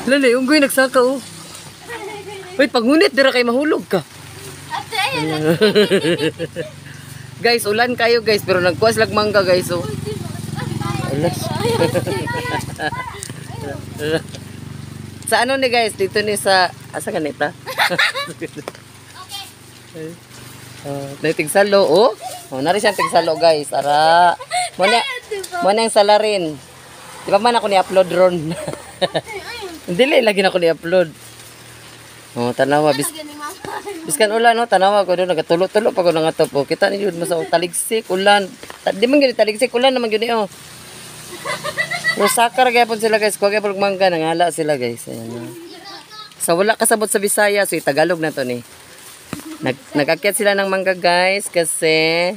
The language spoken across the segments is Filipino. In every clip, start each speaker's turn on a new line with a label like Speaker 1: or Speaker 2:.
Speaker 1: Lali, unggoy nagsaka oh. Uy, pagunit dira kay mahulog ka. Guys, ulan kayo guys, pero nagkuas lag mangga guys oh. Alas. Sa ano ni guys, dito ni sa asa kanita? Okay. Tigsalo oh. Oh, nari siyang tigsalo guys. Ara. Mo na yung salarin. Di ba man ako ni-upload ron? Dili lagi na ako ni-upload. Oh, tanawa biskan ulan no, tanawa ko do nagatulo-tulo pa ko nang atop. Oh, kita ni jud sa taligsik ulan. Di man gyud taligsik ulan naman gyud oh. Pero sakar gyapon sila guys, kuha gyapon mangga nangala sila guys. Ayan. So wala kasabot sa Bisaya, so Tagalog na to ni. Nag-akyat sila ng mangga guys kasi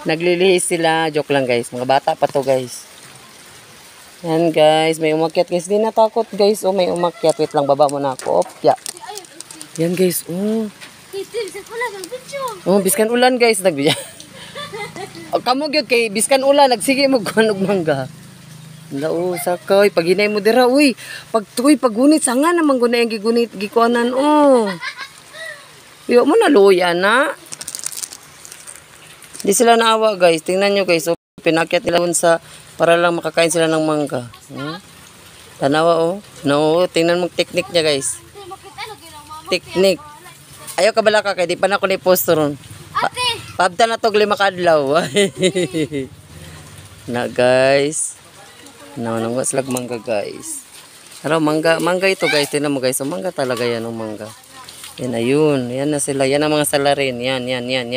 Speaker 1: naglilihis sila. Joke lang guys, mga bata pa to guys. Yan guys, may umakyat guys. Di natakot guys. Oh, may umakyat. Wait lang, baba mo na ako. Opya. Yan guys. Oh. Oh, biskan ulan guys. Oh, kamu gyud kay biskan ulan. Nagsige mo kunog mangga. Lao, sakay. Pag hinay mo dira. Uy, pagunit. Sanga naman gunay ang gigunit. Gikuanan. Oh. Yo mo na luya na. Di sila naawa guys. Tingnan nyo guys. So, pinakyat nila sa para lang makakain sila ng mangga. Tanawa oh. No, tingnan mo technique niya guys. Technique. Ayaw ka bala ka kay di pa na ko ni post ron. Pabta na tog 5 kadlaw. Na guys. No, nang slag mangga guys. Pero mangga ito guys. Tingnan mo guys. So, mangga talaga yan ng mangga. Yan ayun. Yan na sila. Yan ang mga salarin. Yan. Yan. Na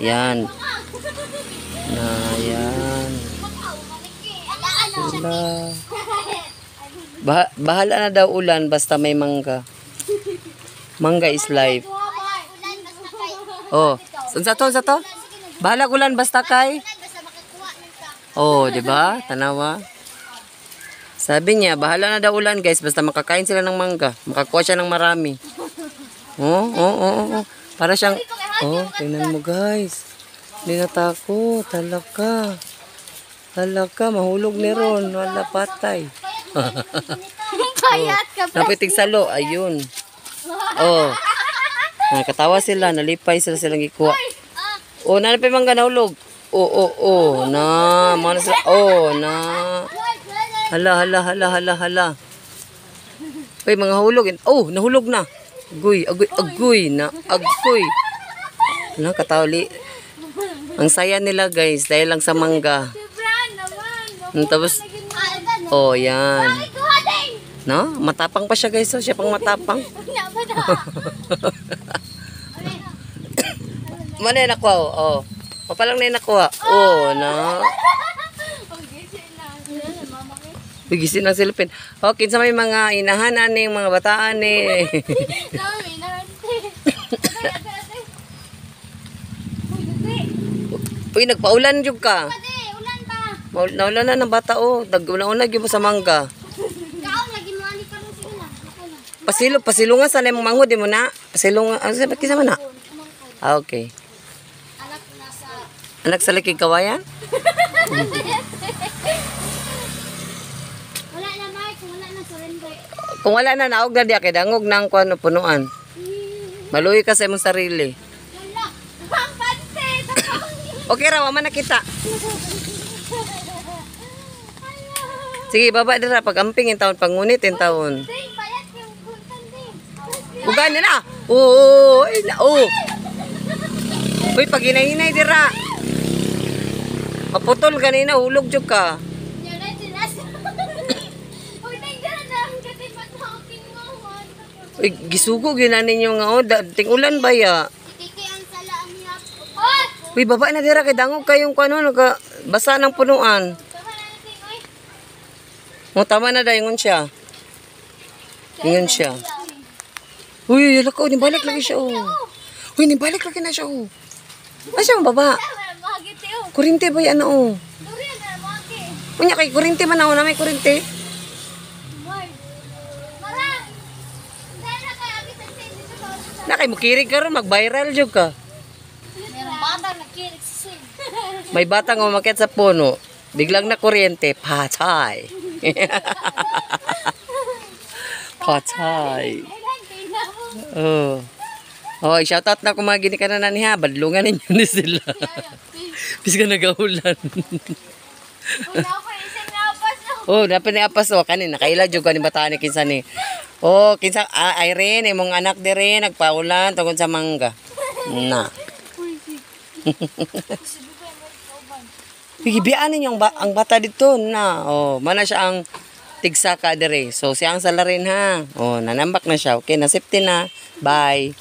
Speaker 1: yan. Sila. Bahala na daw ulan basta may mangga. Mangga is life. Oh, sa to? Bahala ulan basta kay. Oh, di ba? Tanawa. Sabi niya, bahala na daw ulan guys basta makakain sila ng mangga. Makakuha siya ng marami. Oh. Para siyang tingnan mo guys. Hindi natakot. Talaka, mahulog ni Ron. Wala patay. Napitig salo. Ayun. Oh. Nakatawa sila. Nalipay sila silang ikuha. Oh, nanapay mangga nahulog. Oh. Na. Mana sila. Oh, na. Hala. Uy, mga hulog. Oh, nahulog na. Agoy. Nakatawli. Ang saya nila guys. Dahil lang sa mangga. Tapos, oh, yan. No? Matapang pa siya guys. So, siya pang matapang. Mana yung nakuha? Oh. Papalang na yung nakuha. Oh, na. Bigisin ang silipin. Okay, sa may mga inahanan ni, mga bataan ni. Uy, nagpaulan jud ka. Naulan na ng bata oh. Naguna-una gyud mo sa mangga. Pasilungan sa lemong mango di mo na. Pasilungan. Ano sabi kisa man na? Ah, okay. Anak sa likig kawayan?
Speaker 2: Wala na Mike, wala na surrender.
Speaker 1: Kung wala na naog na diya kay dangog nang kuno punuan. Maluhi ka sa imong sarili.
Speaker 2: Wala. Ang pansit.
Speaker 1: Okay ra, man nakita. Sige, baba dira pag-amping in taon, pangunit in taon. Ugan na. Oo, Uy, pag hinahinay dira. Maputol kanina, hulog jud ka. Uy, gisugo ginani ninyo nga ting ulan ba ya? Uy, baba na dira kay dangog kayong kuno naga basa ng punuan. Mo tama na dayon siya. Ingon siya. Uy, lako ni balik lagi siya oh. Uy, ni balik lagi na siya oh. Asa mo baba? Kurente ba yan oh? Unya kay kurente man na may kurente. Na kay mukirig ka ron, mag-viral jud ka. May batang umakyat sa puno, biglang na kuryente, patay. Patay.
Speaker 2: Kailan tina mo?
Speaker 1: Oh. Oh, shoutout na kung mga ginikanan na niya. Badlungan ninyo ni sila. Bis ka nagaulan.
Speaker 2: Wala ko isang lapas na.
Speaker 1: Oh, dapat ni apas o kanin nakaila jud kanin bataan ni kinsa ni. Oh, kinsa Irene imong anak dire nagpaulan tungod sa mangga. Na. Higibiyaan ninyo ang bata dito na. Oh, mana siya ang tigsaka dire. So siya ang salarin ha. Oh, nanambak na siya. Okay, na safety na. Bye.